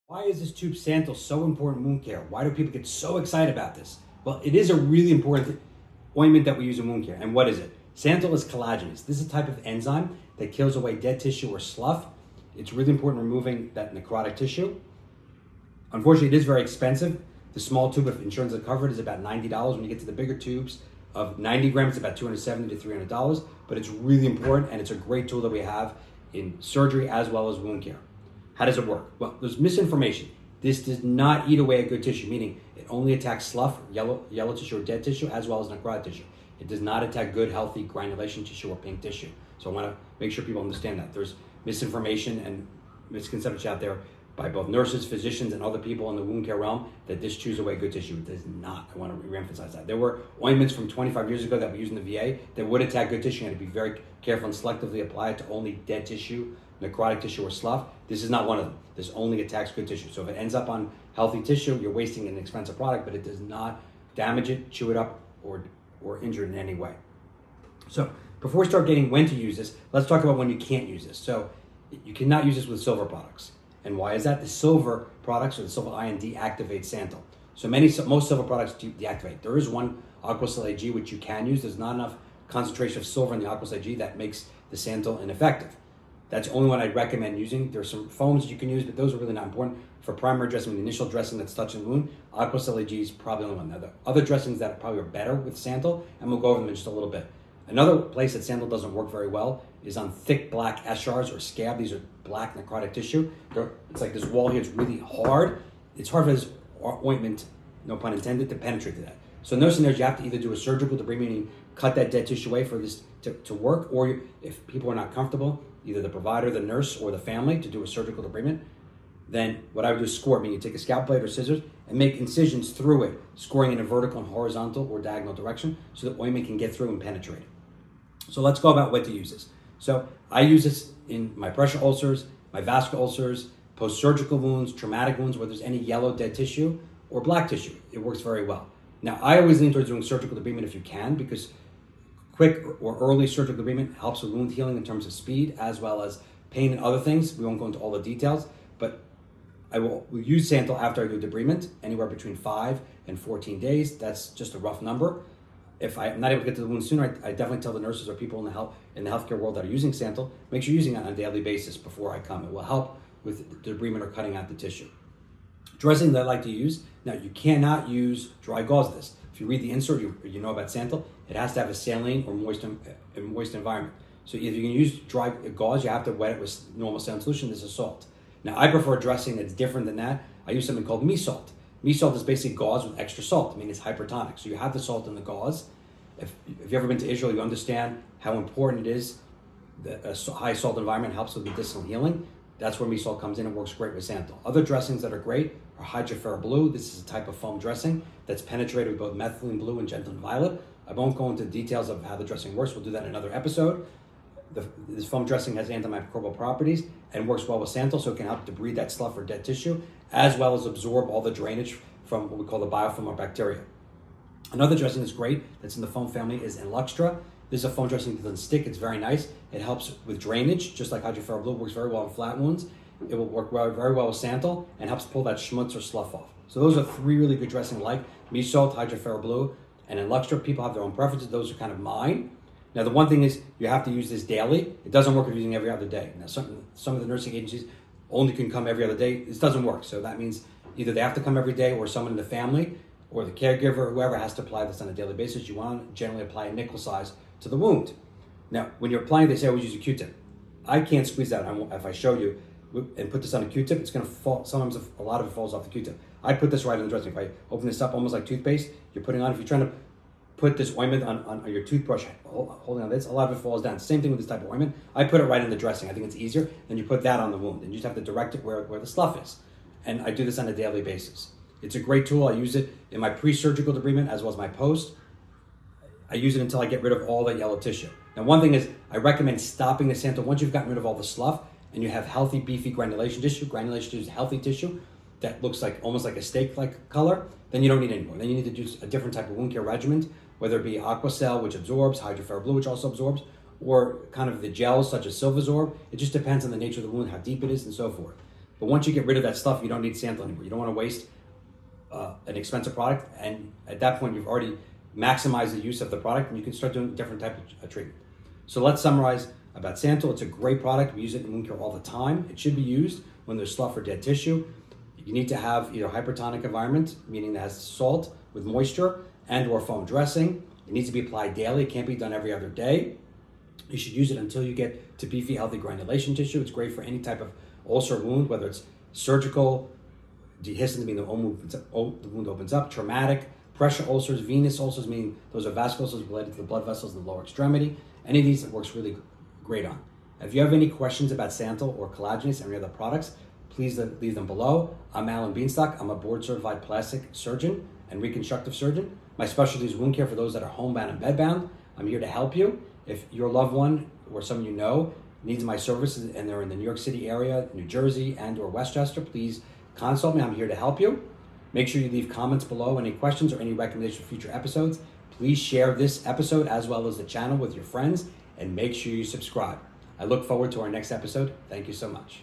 Why is this tube Santyl so important in wound care? Why do people get so excited about this? Well, it is a really important ointment that we use in wound care. And what is it? Santyl is collagenase. This is a type of enzyme that kills away dead tissue or slough. It's really important removing that necrotic tissue. Unfortunately, it is very expensive. The small tube, if insurance is covered, is about $90. When you get to the bigger tubes of 90 grams, it's about $270 to $300. But it's really important, and it's a great tool that we have in surgery as well as wound care. How does it work? Well, there's misinformation. This does not eat away a good tissue, meaning it only attacks slough, yellow tissue or dead tissue, as well as necrotic tissue. It does not attack good, healthy granulation tissue or pink tissue. So I want to make sure people understand that. There's misinformation and misconceptions out there by both nurses, physicians, and other people in the wound care realm that this chews away good tissue. It does not. I want to reemphasize that. There were ointments from 25 years ago that we used in the VA that would attack good tissue. You had to be very careful and selectively apply it to only dead tissue, necrotic tissue, or slough. This is not one of them. This only attacks good tissue. So if it ends up on healthy tissue, you're wasting an expensive product, but it does not damage it, chew it up, or injure it in any way. So before we start getting when to use this, let's talk about when you can't use this. So you cannot use this with silver products. And why is that? The silver products, or the silver ion, deactivates Santyl. So most silver products deactivate. There is one Aquacel AG which you can use. There's not enough concentration of silver in the Aquacel AG that makes the Santyl ineffective. That's the only one I'd recommend using. There's some foams you can use, but those are really not important. For primary dressing, the initial dressing that's touching the wound, Aquacel AG is probably the only one. Now, the other dressings that probably are better with Santyl, and we'll go over them in just a little bit. Another place that Santyl doesn't work very well is on thick black eschars or scab. These are black necrotic tissue. It's like this wall here is really hard. It's hard for this ointment, no pun intended, to penetrate to that. So in those scenarios, you have to either do a surgical debris, meaning cut that dead tissue away for this to work, or if people are not comfortable, either the provider, the nurse, or the family to do a surgical debridement, then what I would do is score, meaning you take a scalpel blade or scissors and make incisions through it, scoring in a vertical and horizontal or diagonal direction so that ointment can get through and penetrate it. So let's go about when to use this. So I use this in my pressure ulcers, my vascular ulcers, post-surgical wounds, traumatic wounds where there's any yellow dead tissue or black tissue. It works very well. Now, I always lean towards doing surgical debridement if you can, because quick or early surgical debridement helps with wound healing in terms of speed as well as pain and other things. We won't go into all the details, but we'll use Santyl after I do debridement, anywhere between 5 and 14 days. That's just a rough number. If I'm not able to get to the wound sooner, I definitely tell the nurses or people in the healthcare world that are using Santyl, make sure you're using it on a daily basis before I come. It will help with the debridement or cutting out the tissue. Dressing that I like to use, now you cannot use dry gauze this. If you read the insert, you know about Santyl, it has to have a saline or moist environment. So if you can use dry gauze, you have to wet it with normal saline solution. This is salt. Now I prefer dressing that's different than that. I use something called mee salt. Mee salt is basically gauze with extra salt. I mean, it's hypertonic. So you have the salt in the gauze. If you've ever been to Israel, you understand how important it is. A high salt environment helps with medicinal healing. That's where mee salt comes in and works great with Santyl. Other dressings that are great are hydropheric blue. This is a type of foam dressing that's penetrated with both methylene blue and gentian violet. I won't go into details of how the dressing works. We'll do that in another episode. This foam dressing has antimicrobial properties and works well with Santyl, so it can help debride that slough or dead tissue, as well as absorb all the drainage from what we call the biofilm or bacteria. Another dressing that's great that's in the foam family is Ulcers. This is a foam dressing that doesn't stick. It's very nice. It helps with drainage, just like hydropheric blue. It works very well in flat wounds. It will work very well with Santyl and helps pull that schmutz or slough off. So those are 3 really good dressings like mee salt, hydropheric blue, and Ulcers. People have their own preferences. Those are kind of mine. Now, the one thing is you have to use this daily. It doesn't work if you're using every other day. Now, some of the nursing agencies only can come every other day. This doesn't work. So that means either they have to come every day or someone in the family or the caregiver or whoever has to apply this on a daily basis. You want to generally apply a nickel size to the wound. Now, when you're applying, they say always use a Q-tip. I can't squeeze that. If I show you and put this on a Q-tip, it's going to fall. Sometimes a lot of it falls off the Q-tip. I put this right in the dressing. If I open this up almost like toothpaste, you're putting on, if you're trying to put this ointment on your toothbrush, holding on this, a lot of it falls down. Same thing with this type of ointment. I put it right in the dressing. I think it's easier. Then you put that on the wound, and you just have to direct it where the slough is. And I do this on a daily basis. It's a great tool. I use it in my pre-surgical debridement as well as my post. I use it until I get rid of all that yellow tissue. Now, one thing is I recommend stopping the Santyl once you've gotten rid of all the slough and you have healthy, beefy granulation tissue. Granulation tissue is healthy tissue that looks like almost like a steak-like color. Then you don't need any more. Then you need to do a different type of wound care regimen, whether it be Aquacel, which absorbs, hydropheric blue, which also absorbs, or kind of the gels such as Silvasorb. It just depends on the nature of the wound, how deep it is, and so forth. But once you get rid of that stuff, you don't need Santyl anymore. You don't want to waste an expensive product, and at that point, you've already maximized the use of the product, and you can start doing different type of treatment. So let's summarize about Santyl. It's a great product. We use it in wound care all the time. It should be used when there's slough or dead tissue. You need to have either hypertonic environment, meaning that has salt with moisture, and or foam dressing. It needs to be applied daily. It can't be done every other day. You should use it until you get to beefy, healthy granulation tissue. It's great for any type of ulcer wound, whether it's surgical, dehiscence, meaning the wound opens up, traumatic, pressure ulcers, venous ulcers, meaning those are vascular ulcers related to the blood vessels in the lower extremity. Any of these it works really great on. If you have any questions about Santyl or collagenase or any other products, please leave them below. I'm Alan Bienstock. I'm a board-certified plastic surgeon and reconstructive surgeon. My specialty is wound care for those that are homebound and bedbound. I'm here to help you. If your loved one or someone you know needs my services and they're in the New York City area, New Jersey, and or Westchester, please consult me. I'm here to help you. Make sure you leave comments below, any questions or any recommendations for future episodes. Please share this episode as well as the channel with your friends, and make sure you subscribe. I look forward to our next episode. Thank you so much.